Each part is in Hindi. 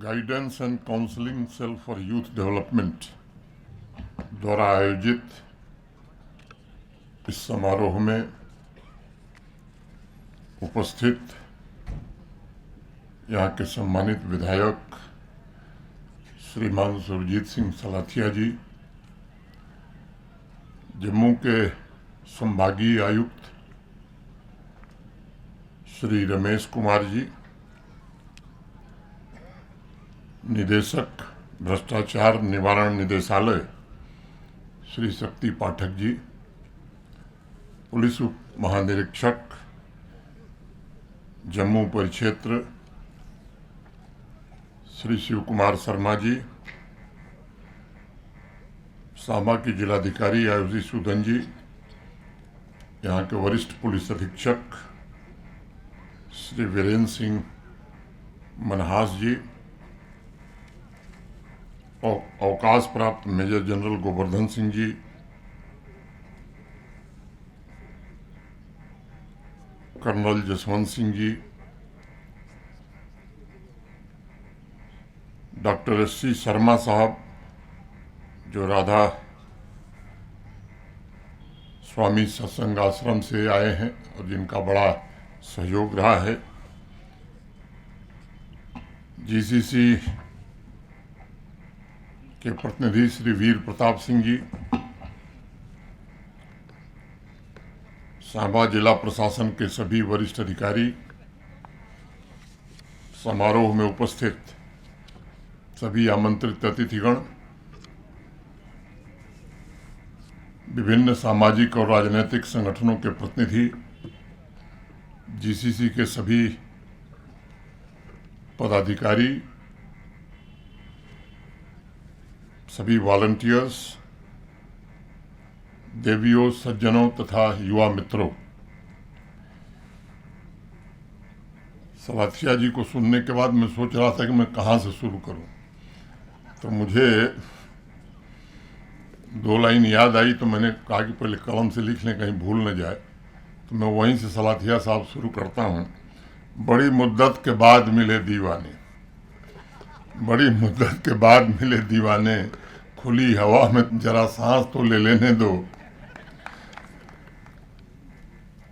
Guidance and counselling cell for youth development द्वारा आयोजित इस समारोह में उपस्थित यहाँ के सम्मानित विधायक श्रीमान सुरजीत सिंह सलाथिया जी, जम्मू के संभागीय आयुक्त श्री रमेश कुमार जी, निदेशक भ्रष्टाचार निवारण निदेशालय श्री शक्ति पाठक जी, पुलिस उप महानिरीक्षक जम्मू परिक्षेत्र श्री शिव कुमार शर्मा जी, सांबा की जिलाधिकारी आयुषी सूदन जी, यहाँ के वरिष्ठ पुलिस अधीक्षक श्री वीरेंद्र सिंह मनहास जी, अवकाश प्राप्त major general Govardhan Singh ji, colonel Jaswant Singh ji, doctor SC. Sharma साहब जो राधा स्वामी सत्संग आश्रम से आए हैं और जिनका बड़ा सहयोग रहा है, जीसीसी के प्रतिनिधि श्री वीर प्रताप सिंह जी, सांबा जिला प्रशासन के सभी वरिष्ठ अधिकारी, समारोह में उपस्थित सभी आमंत्रित अतिथिगण, विभिन्न सामाजिक और राजनीतिक संगठनों के प्रतिनिधि, जीसीसी के सभी पदाधिकारी, सभी वॉलंटियर्स, देवियों, सज्जनों तथा युवा मित्रों, सलाथिया जी को सुनने के बाद मैं सोच रहा था कि मैं कहाँ से शुरू करूं, तो मुझे 2 लाइन याद आई, तो मैंने कहा कि पहले कलम से लिख लें, कहीं भूल न जाए। तो मैं वहीं से सलाथिया साहब शुरू करता हूं। बड़ी मुद्दत के बाद मिले दीवाने, बड़ी मुद्दत के बाद मिले दीवाने, खुली हवा में जरा सांस तो ले लेने दो।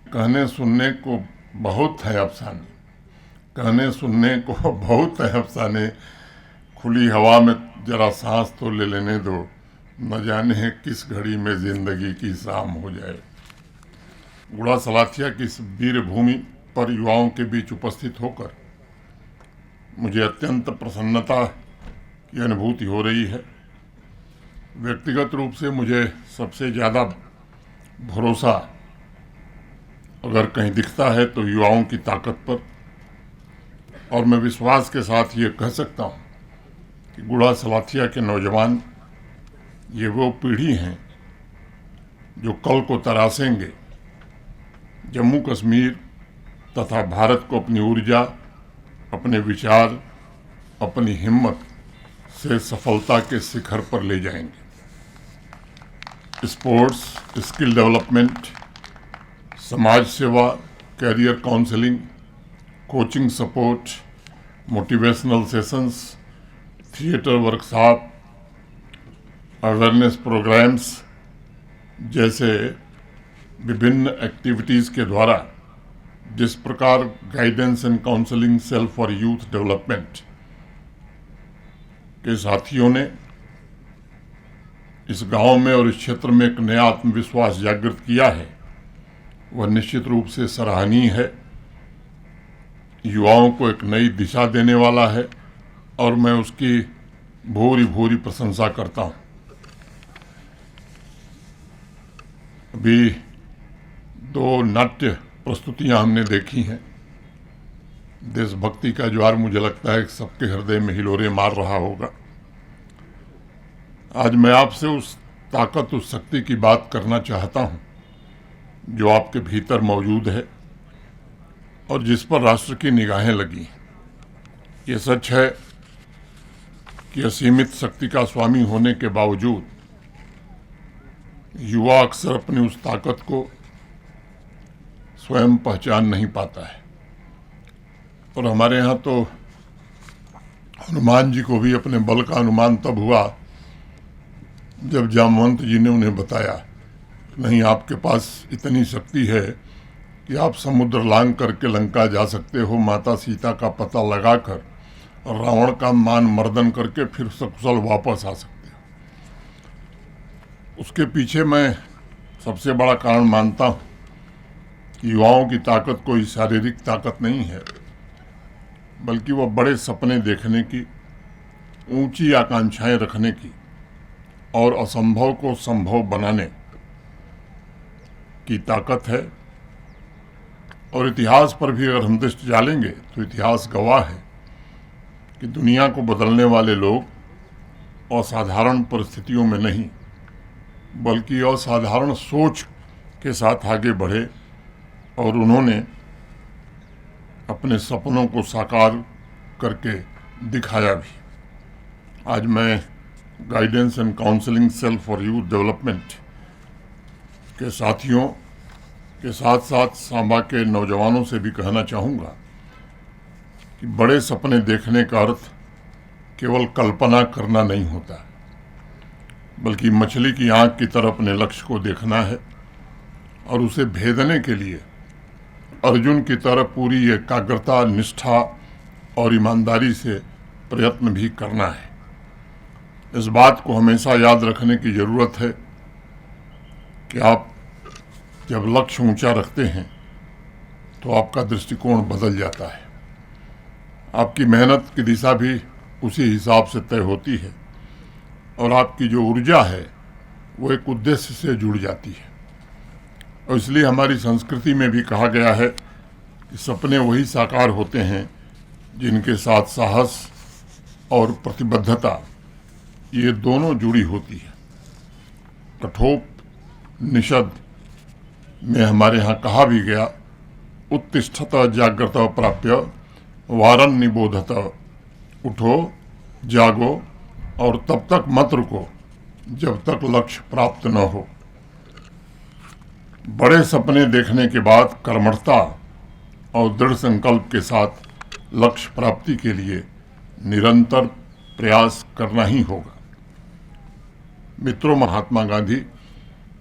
कहने सुनने को बहुत है अफसाने, कहने सुनने को बहुत है अफसाने, खुली हवा में जरा सांस तो ले लेने दो, न जाने किस घड़ी में जिंदगी की शाम हो जाए। गुड़ा सलाथिया की इस वीर भूमि पर युवाओं के बीच उपस्थित होकर मुझे अत्यंत प्रसन्नता की अनुभूति हो रही है। व्यक्तिगत रूप से मुझे सबसे ज़्यादा भरोसा अगर कहीं दिखता है तो युवाओं की ताकत पर, और मैं विश्वास के साथ ये कह सकता हूँ कि गुड़ा सलाथिया के नौजवान ये वो पीढ़ी हैं जो कल को तराशेंगे, जम्मू कश्मीर तथा भारत को अपनी ऊर्जा, अपने विचार, अपनी हिम्मत से सफलता के शिखर पर ले जाएंगे। स्पोर्ट्स, स्किल डेवलपमेंट, समाज सेवा, career counselling, coaching support, motivational sessions, theatre workshop, awareness programmes जैसे विभिन्न एक्टिविटीज़ के द्वारा जिस प्रकार guidance and counselling cell for youth development के साथियों ने इस गांव में और इस क्षेत्र में एक नया आत्मविश्वास जागृत किया है, वह निश्चित रूप से सराहनीय है, युवाओं को एक नई दिशा देने वाला है और मैं उसकी भूरी भूरी प्रशंसा करता हूं। अभी 2 नाट्य प्रस्तुतियां हमने देखी हैं। देशभक्ति का ज्वार मुझे लगता है कि सबके हृदय में हिलोरे मार रहा होगा। आज मैं आपसे उस ताकत, उस शक्ति की बात करना चाहता हूं जो आपके भीतर मौजूद है और जिस पर राष्ट्र की निगाहें लगी। ये सच है कि असीमित शक्ति का स्वामी होने के बावजूद युवा अक्सर अपनी उस ताकत को स्वयं पहचान नहीं पाता है। और हमारे यहाँ तो हनुमान जी को भी अपने बल का अनुमान तब हुआ जब जामवंत जी ने उन्हें बताया, नहीं, आपके पास इतनी शक्ति है कि आप समुद्र लांघ करके लंका जा सकते हो, माता सीता का पता लगाकर और रावण का मान मर्दन करके फिर सकुशल वापस आ सकते हो। उसके पीछे मैं सबसे बड़ा कारण मानता हूँ कि युवाओं की ताकत कोई शारीरिक ताकत नहीं है, बल्कि वह बड़े सपने देखने की, ऊंची आकांक्षाएं रखने की और असंभव को संभव बनाने की ताकत है। और इतिहास पर भी अगर हम दृष्टि डालेंगे तो इतिहास गवाह है कि दुनिया को बदलने वाले लोग असाधारण परिस्थितियों में नहीं, बल्कि असाधारण सोच के साथ आगे बढ़े और उन्होंने अपने सपनों को साकार करके दिखाया भी। आज मैं guidance and counselling cell for youth development के साथियों के साथ साथ सांबा के नौजवानों से भी कहना चाहूँगा कि बड़े सपने देखने का अर्थ केवल कल्पना करना नहीं होता, बल्कि मछली की आंख की तरह अपने लक्ष्य को देखना है और उसे भेदने के लिए अर्जुन की तरह पूरी एकाग्रता, निष्ठा और ईमानदारी से प्रयत्न भी करना है। इस बात को हमेशा याद रखने की ज़रूरत है कि आप जब लक्ष्य ऊंचा रखते हैं तो आपका दृष्टिकोण बदल जाता है, आपकी मेहनत की दिशा भी उसी हिसाब से तय होती है और आपकी जो ऊर्जा है वो एक उद्देश्य से जुड़ जाती है। और इसलिए हमारी संस्कृति में भी कहा गया है कि सपने वही साकार होते हैं जिनके साथ साहस और प्रतिबद्धता ये दोनों जुड़ी होती है। कठोपनिषद में हमारे यहाँ कहा भी गया, उत्तिष्ठत जाग्रत प्राप्य वारन निबोधत, उठो जागो और तब तक मत रुको जब तक लक्ष्य प्राप्त न हो। बड़े सपने देखने के बाद कर्मठता और दृढ़ संकल्प के साथ लक्ष्य प्राप्ति के लिए निरंतर प्रयास करना ही होगा। मित्रों, महात्मा गांधी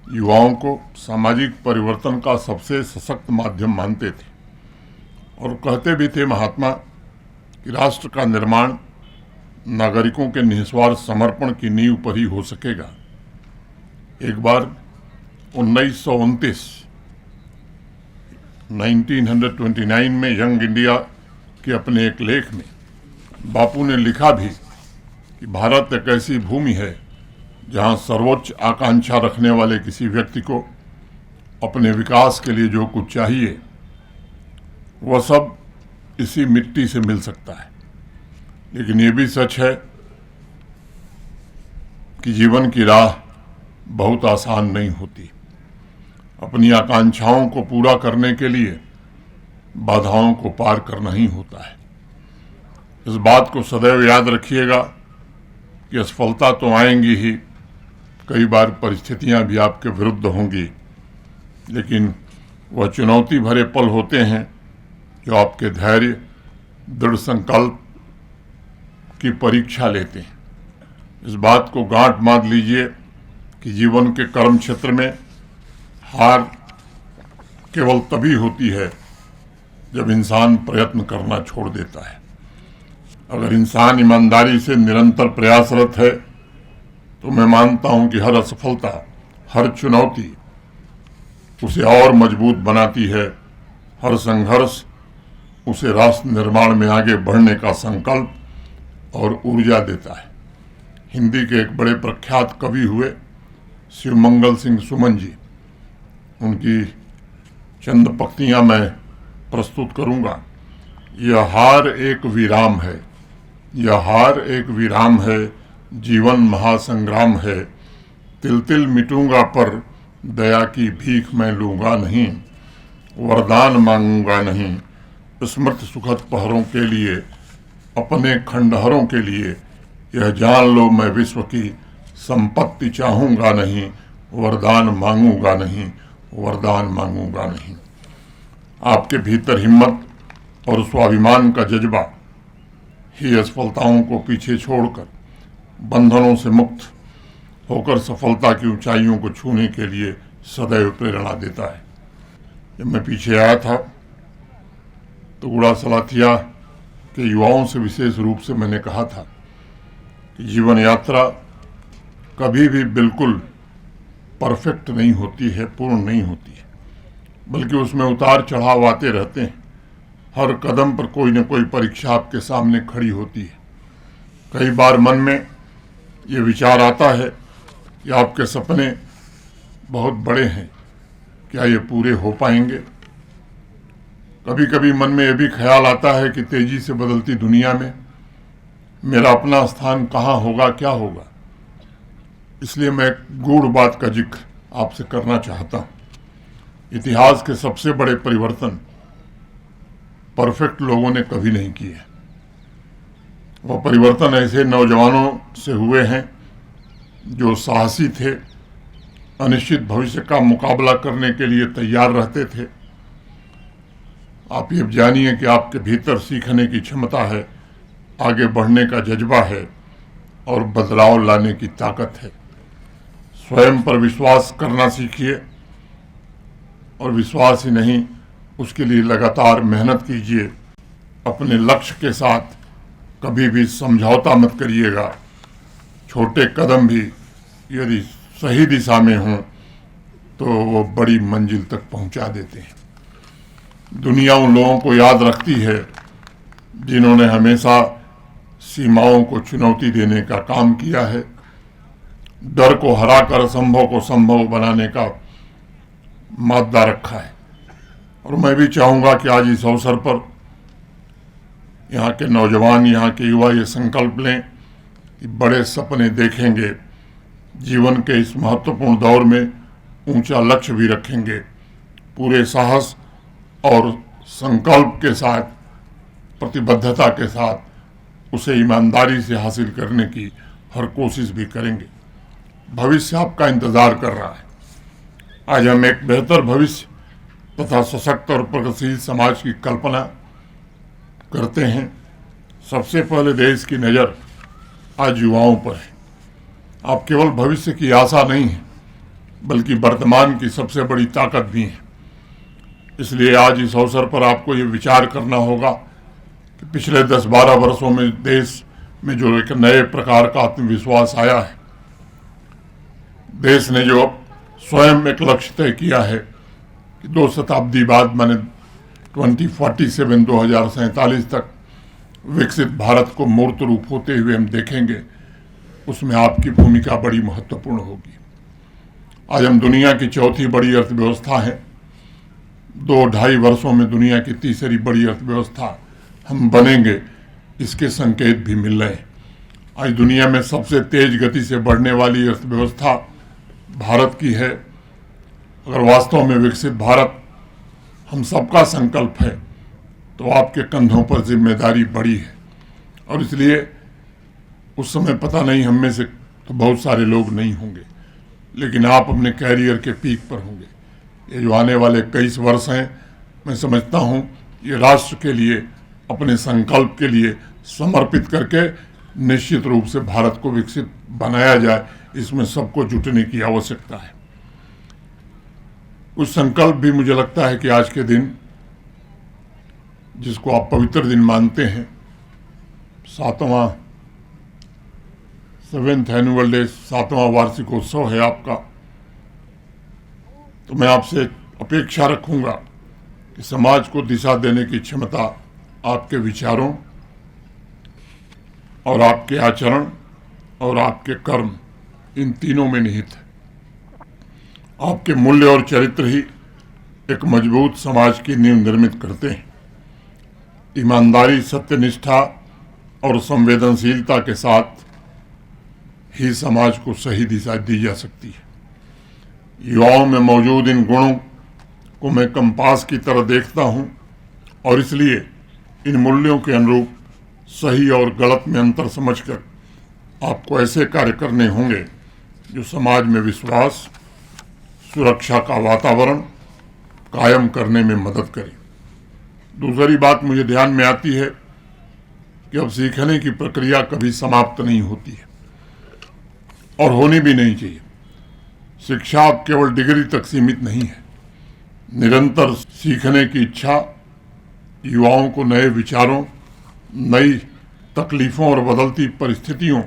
युवाओं को सामाजिक परिवर्तन का सबसे सशक्त माध्यम मानते थे और कहते भी थे महात्मा कि राष्ट्र का निर्माण नागरिकों के निस्वार्थ समर्पण की नींव पर ही हो सकेगा। एक बार 1929 में यंग इंडिया के अपने एक लेख में बापू ने लिखा भी कि भारत एक ऐसी भूमि है जहां सर्वोच्च आकांक्षा रखने वाले किसी व्यक्ति को अपने विकास के लिए जो कुछ चाहिए वह सब इसी मिट्टी से मिल सकता है। लेकिन ये भी सच है कि जीवन की राह बहुत आसान नहीं होती। अपनी आकांक्षाओं को पूरा करने के लिए बाधाओं को पार करना ही होता है। इस बात को सदैव याद रखिएगा कि असफलता तो आएंगी ही, कई बार परिस्थितियां भी आपके विरुद्ध होंगी, लेकिन वह चुनौती भरे पल होते हैं जो आपके धैर्य, दृढ़ संकल्प की परीक्षा लेते हैं। इस बात को गांठ बांध लीजिए कि जीवन के कर्म क्षेत्र में हार केवल तभी होती है जब इंसान प्रयत्न करना छोड़ देता है। अगर इंसान ईमानदारी से निरंतर प्रयासरत है तो मैं मानता हूं कि हर असफलता, हर चुनौती उसे और मजबूत बनाती है। हर संघर्ष उसे राष्ट्र निर्माण में आगे बढ़ने का संकल्प और ऊर्जा देता है। हिंदी के एक बड़े प्रख्यात कवि हुए शिवमंगल सिंह सुमन जी, उनकी चंद पंक्तियां मैं प्रस्तुत करूंगा। यह हार एक विराम है, यह हार एक विराम है, जीवन महासंग्राम है। तिल तिल मिटूंगा पर दया की भीख मैं लूंगा नहीं, वरदान मांगूंगा नहीं। स्मृत सुखद पहरों के लिए, अपने खंडहरों के लिए, यह जान लो मैं विश्व की संपत्ति चाहूंगा नहीं, वरदान मांगूंगा नहीं, वरदान मांगूंगा नहीं। आपके भीतर हिम्मत और स्वाभिमान का जज्बा ही असफलताओं को पीछे छोड़कर बंधनों से मुक्त होकर सफलता की ऊंचाइयों को छूने के लिए सदैव प्रेरणा देता है। जब मैं पीछे आया था तो गुड़ा सलाथिया के युवाओं से विशेष रूप से मैंने कहा था कि जीवन यात्रा कभी भी बिल्कुल परफेक्ट नहीं होती है, पूर्ण नहीं होती है, बल्कि उसमें उतार चढ़ाव आते रहते हैं। हर कदम पर कोई न कोई परीक्षा आपके सामने खड़ी होती है। कई बार मन में ये विचार आता है कि आपके सपने बहुत बड़े हैं, क्या ये पूरे हो पाएंगे? कभी कभी मन में यह भी ख्याल आता है कि तेजी से बदलती दुनिया में मेरा अपना स्थान कहाँ होगा, क्या होगा। इसलिए मैं एक गूढ़ बात का जिक्र आपसे करना चाहता हूँ। इतिहास के सबसे बड़े परिवर्तन परफेक्ट लोगों ने कभी नहीं किए। वह परिवर्तन ऐसे नौजवानों से हुए हैं जो साहसी थे, अनिश्चित भविष्य का मुकाबला करने के लिए तैयार रहते थे। आप ये जानिए कि आपके भीतर सीखने की क्षमता है, आगे बढ़ने का जज्बा है और बदलाव लाने की ताकत है। स्वयं पर विश्वास करना सीखिए और विश्वास ही नहीं, उसके लिए लगातार मेहनत कीजिए। अपने लक्ष्य के साथ कभी भी समझौता मत करिएगा। छोटे कदम भी यदि सही दिशा में हों तो वो बड़ी मंजिल तक पहुंचा देते हैं। दुनिया उन लोगों को याद रखती है जिन्होंने हमेशा सीमाओं को चुनौती देने का काम किया है, डर को हराकर असंभव को संभव बनाने का मादा रखा है। और मैं भी चाहूँगा कि आज इस अवसर पर यहाँ के नौजवान, यहाँ के युवा ये संकल्प लें कि बड़े सपने देखेंगे, जीवन के इस महत्वपूर्ण दौर में ऊंचा लक्ष्य भी रखेंगे, पूरे साहस और संकल्प के साथ, प्रतिबद्धता के साथ उसे ईमानदारी से हासिल करने की हर कोशिश भी करेंगे। भविष्य आपका इंतजार कर रहा है। आज हम एक बेहतर भविष्य तथा सशक्त और प्रगतिशील समाज की कल्पना करते हैं। सबसे पहले देश की नज़र आज युवाओं पर है। आप केवल भविष्य की आशा नहीं है, बल्कि वर्तमान की सबसे बड़ी ताकत भी है। इसलिए आज इस अवसर पर आपको ये विचार करना होगा कि पिछले 10-12 वर्षों में देश में जो एक नए प्रकार का आत्मविश्वास आया है, देश ने जो स्वयं एक लक्ष्य तय किया है कि 2 शताब्दी बाद माने 2047 तक विकसित भारत को मूर्त रूप होते हुए हम देखेंगे, उसमें आपकी भूमिका बड़ी महत्वपूर्ण होगी। आज हम दुनिया की चौथी बड़ी अर्थव्यवस्था है। 2-2.5 वर्षों में दुनिया की तीसरी बड़ी अर्थव्यवस्था हम बनेंगे, इसके संकेत भी मिल रहे हैं। आज दुनिया में सबसे तेज गति से बढ़ने वाली अर्थव्यवस्था भारत की है। अगर वास्तव में विकसित भारत हम सबका संकल्प है तो आपके कंधों पर जिम्मेदारी बड़ी है। और इसलिए उस समय पता नहीं, हम में से तो बहुत सारे लोग नहीं होंगे, लेकिन आप अपने कैरियर के पीक पर होंगे। ये जो आने वाले 21 वर्ष हैं, मैं समझता हूँ ये राष्ट्र के लिए, अपने संकल्प के लिए समर्पित करके निश्चित रूप से भारत को विकसित बनाया जाए, इसमें सबको जुटने की आवश्यकता है। उस संकल्प भी मुझे लगता है कि आज के दिन, जिसको आप पवित्र दिन मानते हैं, 7th एनुअल डे, 7वां वार्षिकोत्सव है आपका, तो मैं आपसे अपेक्षा रखूंगा कि समाज को दिशा देने की क्षमता आपके विचारों और आपके आचरण और आपके कर्म, इन तीनों में निहित है। आपके मूल्य और चरित्र ही एक मजबूत समाज की नींव निर्मित करते हैं। ईमानदारी, सत्यनिष्ठा और संवेदनशीलता के साथ ही समाज को सही दिशा दी जा सकती है। युवाओं में मौजूद इन गुणों को मैं कंपास की तरह देखता हूँ और इसलिए इन मूल्यों के अनुरूप सही और गलत में अंतर समझकर आपको ऐसे कार्य करने होंगे जो समाज में विश्वास, सुरक्षा का वातावरण कायम करने में मदद करें। दूसरी बात मुझे ध्यान में आती है कि अब सीखने की प्रक्रिया कभी समाप्त नहीं होती है और होनी भी नहीं चाहिए। शिक्षा अब केवल डिग्री तक सीमित नहीं है। निरंतर सीखने की इच्छा युवाओं को नए विचारों, नई तकलीफों और बदलती परिस्थितियों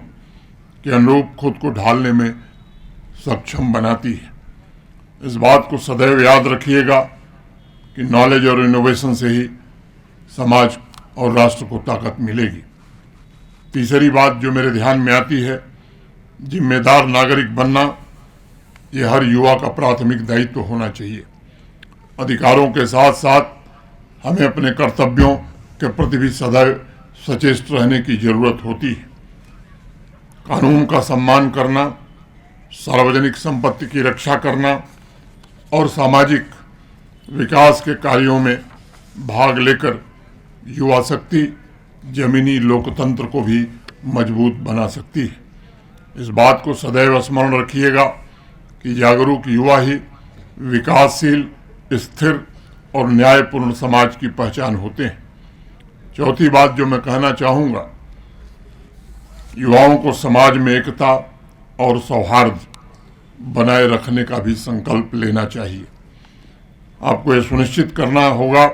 के अनुरूप खुद को ढालने में सक्षम बनाती है। इस बात को सदैव याद रखिएगा कि नॉलेज और इनोवेशन से ही समाज और राष्ट्र को ताकत मिलेगी। तीसरी बात जो मेरे ध्यान में आती है, जिम्मेदार नागरिक बनना ये हर युवा का प्राथमिक दायित्व होना चाहिए। अधिकारों के साथ साथ हमें अपने कर्तव्यों के प्रति भी सदैव सचेत रहने की जरूरत होती है। कानून का सम्मान करना, सार्वजनिक संपत्ति की रक्षा करना और सामाजिक विकास के कार्यों में भाग लेकर युवा शक्ति जमीनी लोकतंत्र को भी मजबूत बना सकती है। इस बात को सदैव स्मरण रखिएगा कि जागरूक युवा ही विकासशील, स्थिर और न्यायपूर्ण समाज की पहचान होते हैं। चौथी बात जो मैं कहना चाहूँगा, युवाओं को समाज में एकता और सौहार्द बनाए रखने का भी संकल्प लेना चाहिए। आपको यह सुनिश्चित करना होगा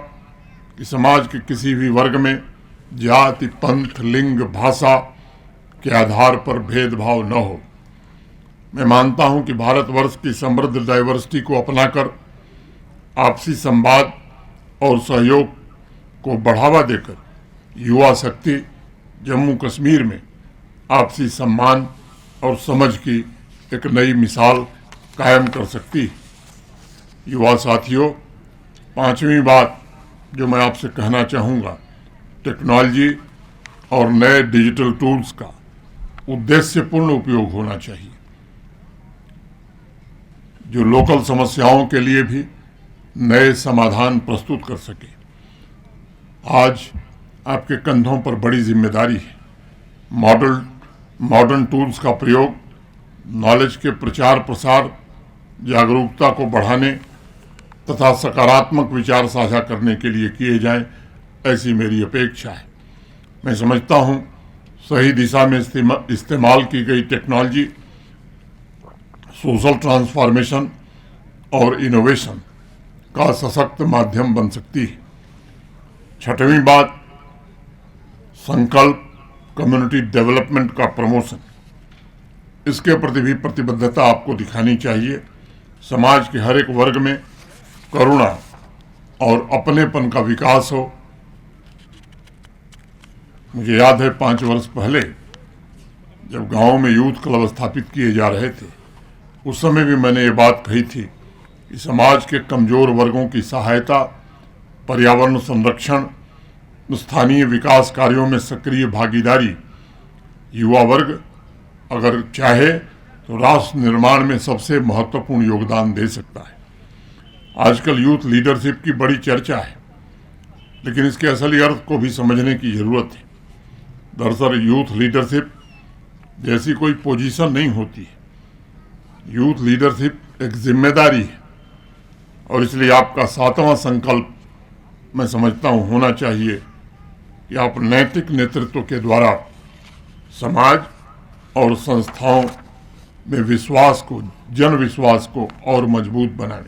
कि समाज के किसी भी वर्ग में जाति, पंथ, लिंग, भाषा के आधार पर भेदभाव न हो। मैं मानता हूं कि भारतवर्ष की समृद्ध डाइवर्सिटी को अपनाकर आपसी संवाद और सहयोग को बढ़ावा देकर युवा शक्ति जम्मू कश्मीर में आपसी सम्मान और समझ की एक नई मिसाल कायम कर सकती है। युवा साथियों, पांचवी बात जो मैं आपसे कहना चाहूँगा, टेक्नोलॉजी और नए डिजिटल टूल्स का उद्देश्यपूर्ण उपयोग होना चाहिए, जो लोकल समस्याओं के लिए भी नए समाधान प्रस्तुत कर सके। आज आपके कंधों पर बड़ी जिम्मेदारी है। मॉडर्न टूल्स का प्रयोग नॉलेज के प्रचार प्रसार, जागरूकता को बढ़ाने तथा सकारात्मक विचार साझा करने के लिए किए जाएं, ऐसी मेरी अपेक्षा है। मैं समझता हूं सही दिशा में इस्तेमाल की गई टेक्नोलॉजी सोशल ट्रांसफॉर्मेशन और इनोवेशन का सशक्त माध्यम बन सकती है। छठवीं बात, संकल्प कम्युनिटी डेवलपमेंट का प्रमोशन, इसके प्रति भी प्रतिबद्धता आपको दिखानी चाहिए। समाज के हर एक वर्ग में करुणा और अपनेपन का विकास हो। मुझे याद है 5 वर्ष पहले जब गांव में यूथ क्लब स्थापित किए जा रहे थे, उस समय भी मैंने ये बात कही थी कि समाज के कमजोर वर्गों की सहायता, पर्यावरण संरक्षण, स्थानीय विकास कार्यों में सक्रिय भागीदारी युवा वर्ग अगर चाहे तो राष्ट्र निर्माण में सबसे महत्वपूर्ण योगदान दे सकता है। आजकल यूथ लीडरशिप की बड़ी चर्चा है, लेकिन इसके असली अर्थ को भी समझने की जरूरत है। दरअसल यूथ लीडरशिप जैसी कोई पोजीशन नहीं होती है। यूथ लीडरशिप एक जिम्मेदारी है और इसलिए आपका 7वां संकल्प मैं समझता हूँ होना चाहिए कि आप नैतिक नेतृत्व के द्वारा समाज और संस्थाओं में विश्वास को, जन विश्वास को और मजबूत बनाएं।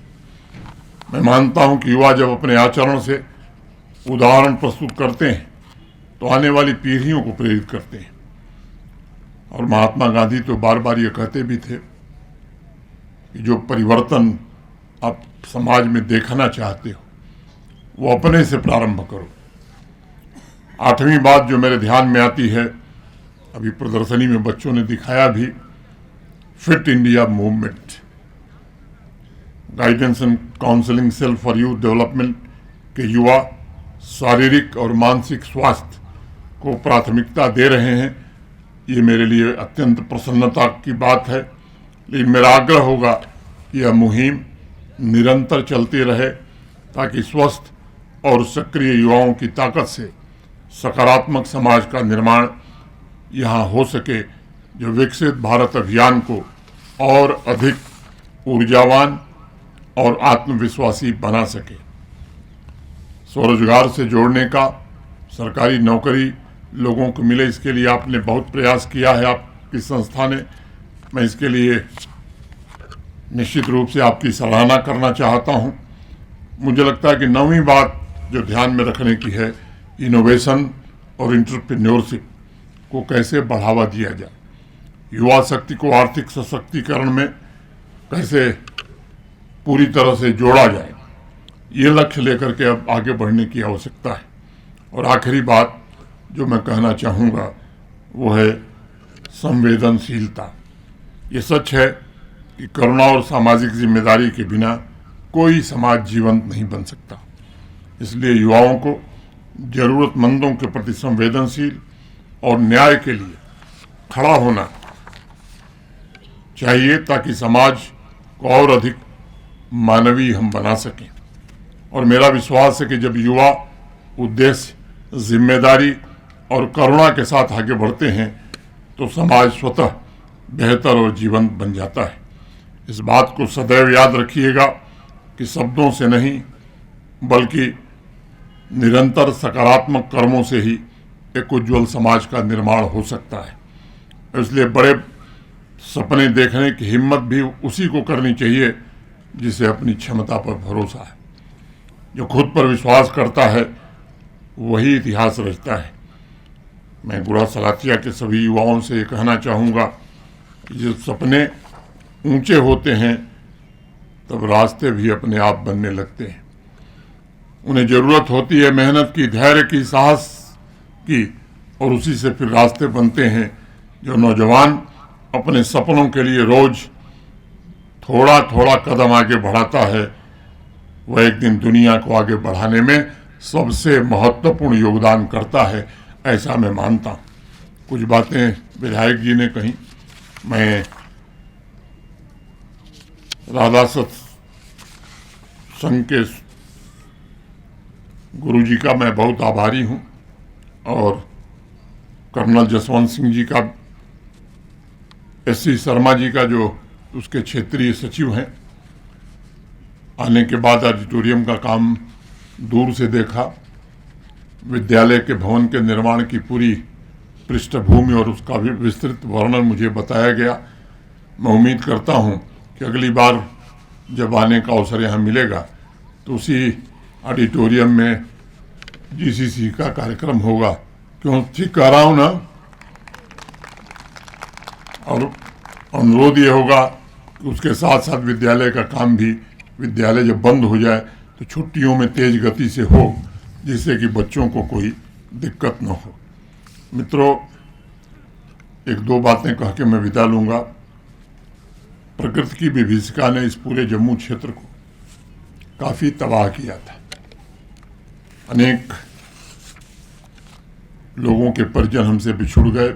मैं मानता हूं कि युवा जब अपने आचरण से उदाहरण प्रस्तुत करते हैं तो आने वाली पीढ़ियों को प्रेरित करते हैं। और महात्मा गांधी तो बार बार ये कहते भी थे कि जो परिवर्तन आप समाज में देखना चाहते हो वो अपने से प्रारंभ करो। 8वीं बात जो मेरे ध्यान में आती है, अभी प्रदर्शनी में बच्चों ने दिखाया भी, fit India movement, guidance and counselling cell for youth development के युवा शारीरिक और मानसिक स्वास्थ्य को प्राथमिकता दे रहे हैं। ये मेरे लिए अत्यंत प्रसन्नता की बात है, लेकिन मेरा आग्रह होगा कि यह मुहिम निरंतर चलती रहे ताकि स्वस्थ और सक्रिय युवाओं की ताकत से सकारात्मक समाज का निर्माण यहाँ हो सके, जो विकसित भारत अभियान को और अधिक ऊर्जावान और आत्मविश्वासी बना सके। स्वरोजगार से जोड़ने का, सरकारी नौकरी, लोगों को मिले। इसके लिए आपने बहुत प्रयास किया है, आपकी संस्था ने। मैं इसके लिए निश्चित रूप से आपकी सराहना करना चाहता हूं। मुझे लगता है कि नौवीं बात जो ध्यान में रखने की है, इनोवेशन और एंटरप्रेन्योरशिप को कैसे बढ़ावा दिया जाए, युवा शक्ति को आर्थिक सशक्तिकरण में कैसे पूरी तरह से जोड़ा जाए, ये लक्ष्य लेकर के अब आगे बढ़ने की आवश्यकता है। और आखिरी बात जो मैं कहना चाहूँगा वो है संवेदनशीलता। ये सच है कि करुणा और सामाजिक जिम्मेदारी के बिना कोई समाज जीवंत नहीं बन सकता। इसलिए युवाओं को जरूरतमंदों के प्रति संवेदनशील और न्याय के लिए खड़ा होना चाहिए, ताकि समाज को और अधिक मानवीय हम बना सकें। और मेरा विश्वास है कि जब युवा उद्देश्य, जिम्मेदारी और करुणा के साथ आगे बढ़ते हैं तो समाज स्वतः बेहतर और जीवंत बन जाता है। इस बात को सदैव याद रखिएगा कि शब्दों से नहीं बल्कि निरंतर सकारात्मक कर्मों से ही एक उज्जवल समाज का निर्माण हो सकता है। इसलिए बड़े सपने देखने की हिम्मत भी उसी को करनी चाहिए जिसे अपनी क्षमता पर भरोसा है। जो खुद पर विश्वास करता है वही इतिहास रचता है। मैं गुड़ा सलाथिया के सभी युवाओं से ये कहना चाहूँगा कि जब सपने ऊंचे होते हैं तब रास्ते भी अपने आप बनने लगते हैं। उन्हें ज़रूरत होती है मेहनत की, धैर्य की, साहस की, और उसी से फिर रास्ते बनते हैं। जो नौजवान अपने सपनों के लिए रोज थोड़ा थोड़ा कदम आगे बढ़ाता है वह एक दिन दुनिया को आगे बढ़ाने में सबसे महत्वपूर्ण योगदान करता है, ऐसा मैं मानता हूँ। कुछ बातें विधायक जी ने कही। मैं राधा सत्संग के गुरु जी का मैं बहुत आभारी हूँ, और कर्नल जसवंत सिंह जी का, एससी शर्मा जी का जो उसके क्षेत्रीय सचिव हैं। आने के बाद ऑडिटोरियम का काम दूर से देखा, विद्यालय के भवन के निर्माण की पूरी पृष्ठभूमि और उसका भी विस्तृत वर्णन मुझे बताया गया। मैं उम्मीद करता हूं कि अगली बार जब आने का अवसर यहाँ मिलेगा तो उसी ऑडिटोरियम में जीसीसी का कार्यक्रम होगा। क्यों ठीक कह रहा हूँ ना? और अनुरोध ये होगा कि उसके साथ साथ विद्यालय का काम भी, विद्यालय जब बंद हो जाए तो छुट्टियों में तेज गति से हो, जिससे कि बच्चों को कोई दिक्कत न हो। मित्रों, एक दो बातें कह के मैं विदा लूँगा। प्रकृति की विभीषिका ने इस पूरे जम्मू क्षेत्र को काफ़ी तबाह किया था। अनेक लोगों के परिजन हमसे बिछुड़ गए।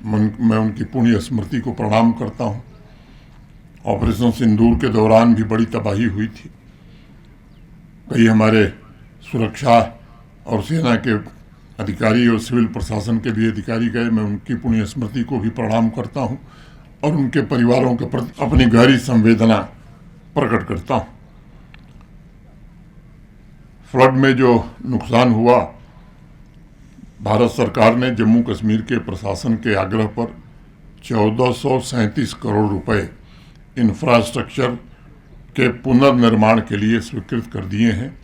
मैं उनकी पुण्य स्मृति को प्रणाम करता हूँ। ऑपरेशन सिंदूर के दौरान भी बड़ी तबाही हुई थी। कई हमारे सुरक्षा और सेना के अधिकारी और सिविल प्रशासन के भी अधिकारी गए। मैं उनकी पुण्य स्मृति को भी प्रणाम करता हूँ और उनके परिवारों के प्रति अपनी गहरी संवेदना प्रकट करता हूँ। फ्लड में जो नुकसान हुआ, भारत सरकार ने जम्मू कश्मीर के प्रशासन के आग्रह पर 1437 करोड़ रुपए इंफ्रास्ट्रक्चर के पुनर्निर्माण के लिए स्वीकृत कर दिए हैं।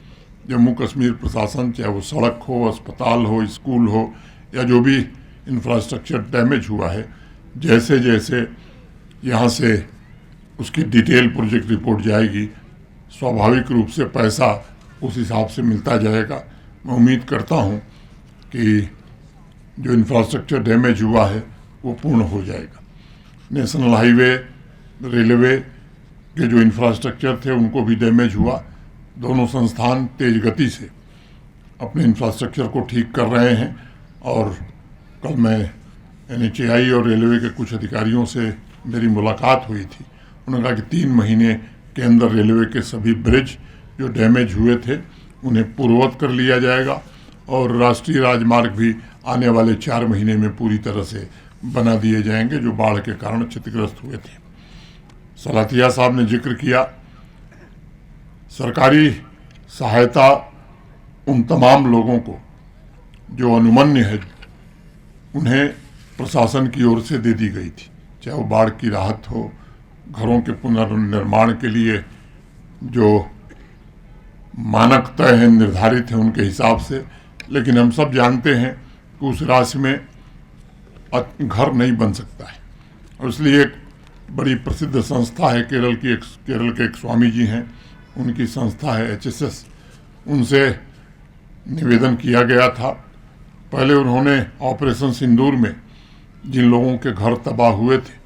जम्मू कश्मीर प्रशासन, चाहे वो सड़क हो, अस्पताल हो, स्कूल हो, या जो भी इंफ्रास्ट्रक्चर डैमेज हुआ है, जैसे जैसे यहाँ से उसकी डिटेल प्रोजेक्ट रिपोर्ट जाएगी, स्वाभाविक रूप से पैसा उस हिसाब से मिलता जाएगा। मैं उम्मीद करता हूँ कि जो इंफ्रास्ट्रक्चर डैमेज हुआ है वो पूर्ण हो जाएगा। नेशनल हाईवे, रेलवे के जो इंफ्रास्ट्रक्चर थे उनको भी डैमेज हुआ। दोनों संस्थान तेज गति से अपने इंफ्रास्ट्रक्चर को ठीक कर रहे हैं। और कल मैं NHAI और रेलवे के कुछ अधिकारियों से मेरी मुलाकात हुई थी। उन्होंने कहा कि 3 महीने के अंदर रेलवे के सभी ब्रिज जो डैमेज हुए थे उन्हें पूर्ववत कर लिया जाएगा, और राष्ट्रीय राजमार्ग भी आने वाले 4 महीने में पूरी तरह से बना दिए जाएंगे जो बाढ़ के कारण क्षतिग्रस्त हुए थे। सलाथिया साहब ने जिक्र किया, सरकारी सहायता उन तमाम लोगों को जो अनुमन्य है, उन्हें प्रशासन की ओर से दे दी गई थी, चाहे वो बाढ़ की राहत हो, घरों के पुनर्निर्माण के लिए जो मानक तय हैं, निर्धारित हैं उनके हिसाब से। लेकिन हम सब जानते हैं कि उस राशि में घर नहीं बन सकता है, और इसलिए एक बड़ी प्रसिद्ध संस्था है केरल के एक स्वामी जी हैं, उनकी संस्था है HSS, उनसे निवेदन किया गया था। पहले उन्होंने ऑपरेशन सिंदूर में जिन लोगों के घर तबाह हुए थे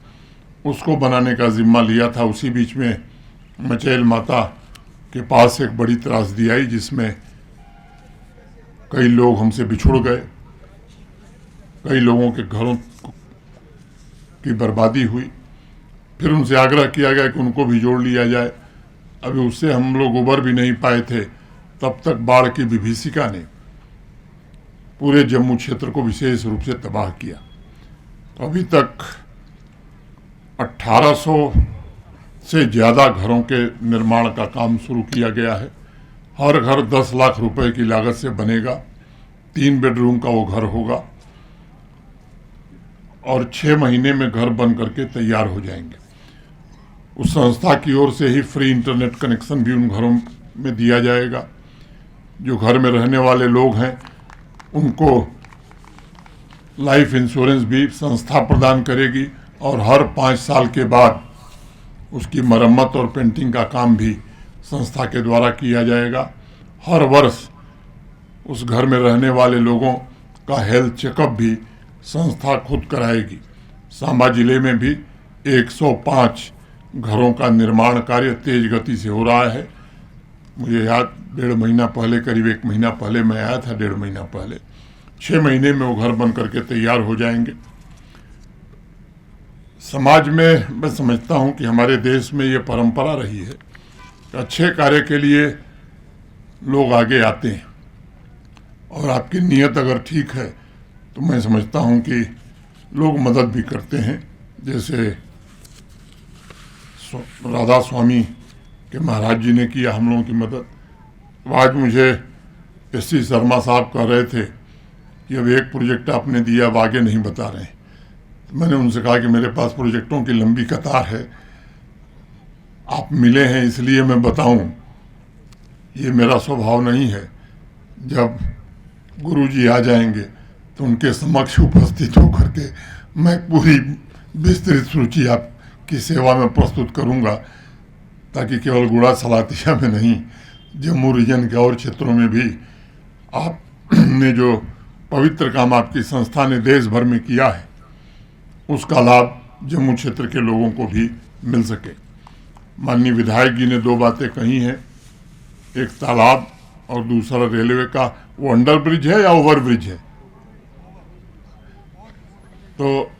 उसको बनाने का जिम्मा लिया था। उसी बीच में मचैल माता के पास एक बड़ी त्रासदी आई जिसमें कई लोग हमसे बिछुड़ गए, कई लोगों के घरों की बर्बादी हुई। फिर उनसे आग्रह किया गया कि उनको भी जोड़ लिया जाए। अभी उससे हम लोग उबर भी नहीं पाए थे, तब तक बाढ़ की विभीषिका ने पूरे जम्मू क्षेत्र को विशेष रूप से तबाह किया। तो अभी तक 1800 से ज़्यादा घरों के निर्माण का काम शुरू किया गया है। हर घर 10 लाख रुपए की लागत से बनेगा। 3 बेडरूम का वो घर होगा और 6 महीने में घर बन करके तैयार हो जाएंगे। उस संस्था की ओर से ही फ्री इंटरनेट कनेक्शन भी उन घरों में दिया जाएगा। जो घर में रहने वाले लोग हैं उनको लाइफ इंश्योरेंस भी संस्था प्रदान करेगी, और हर 5 साल के बाद उसकी मरम्मत और पेंटिंग का काम भी संस्था के द्वारा किया जाएगा। हर वर्ष उस घर में रहने वाले लोगों का हेल्थ चेकअप भी संस्था खुद कराएगी। सांबा जिले में भी 105 घरों का निर्माण कार्य तेज गति से हो रहा है। मुझे याद 1.5 महीना पहले, करीब 1 महीना पहले मैं आया था, 1.5 महीना पहले। 6 महीने में वो घर बन करके तैयार हो जाएंगे। समाज में मैं समझता हूँ कि हमारे देश में ये परंपरा रही है कि अच्छे कार्य के लिए लोग आगे आते हैं, और आपकी नीयत अगर ठीक है तो मैं समझता हूँ कि लोग मदद भी करते हैं। जैसे राधा स्वामी के महाराज जी ने किया हम लोगों की मदद। आज मुझे SC शर्मा साहब कह रहे थे कि अब एक प्रोजेक्ट आपने दिया, अब आगे नहीं बता रहे हैं। तो मैंने उनसे कहा कि मेरे पास प्रोजेक्टों की लंबी कतार है, आप मिले हैं इसलिए मैं बताऊं। ये मेरा स्वभाव नहीं है। जब गुरुजी आ जाएंगे तो उनके समक्ष उपस्थित होकर के मैं पूरी विस्तृत सूची आपकी सेवा में प्रस्तुत करूंगा, ताकि केवल गुड़ा सलातिया में नहीं, जम्मू रीजन के और क्षेत्रों में भी आपने जो पवित्र काम आपकी संस्था ने देश भर में किया है उसका लाभ जम्मू क्षेत्र के लोगों को भी मिल सके। माननीय विधायक जी ने 2 बातें कही हैं, एक तालाब और दूसरा रेलवे का। वो अंडर ब्रिज है या ओवर ब्रिज है? तो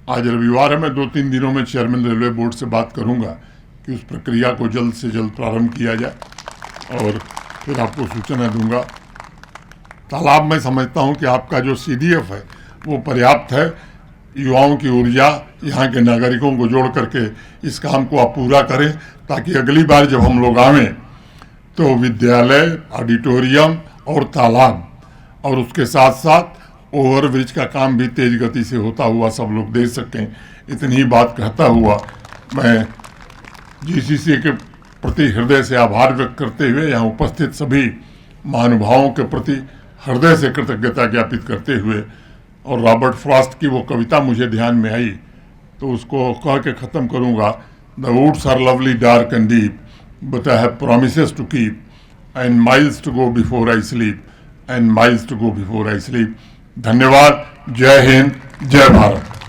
आज रविवार है, मैं 2-3 दिनों में चेयरमैन रेलवे बोर्ड से बात करूंगा कि उस प्रक्रिया को जल्द से जल्द प्रारंभ किया जाए, और फिर आपको सूचना दूंगा। तालाब में समझता हूं कि आपका जो CDF है वो पर्याप्त है। युवाओं की ऊर्जा, यहाँ के नागरिकों को जोड़ करके इस काम को आप पूरा करें, ताकि अगली बार जब हम लोग आवें तो विद्यालय, ऑडिटोरियम और तालाब, और उसके साथ साथ ओवर ब्रिज का काम भी तेज गति से होता हुआ सब लोग देख सकें। इतनी ही बात कहता हुआ मैं GCC के प्रति हृदय से आभार व्यक्त करते हुए यहाँ उपस्थित सभी महानुभावों के प्रति हृदय से कृतज्ञता ज्ञापित करते हुए, और रॉबर्ट फ्रॉस्ट की वो कविता मुझे ध्यान में आई तो उसको कह के ख़त्म करूँगा। The woods are lovely dark and deep, but I have promises to keep, and miles to go before I sleep, and miles to go before I sleep. धन्यवाद। जय हिंद, जय भारत।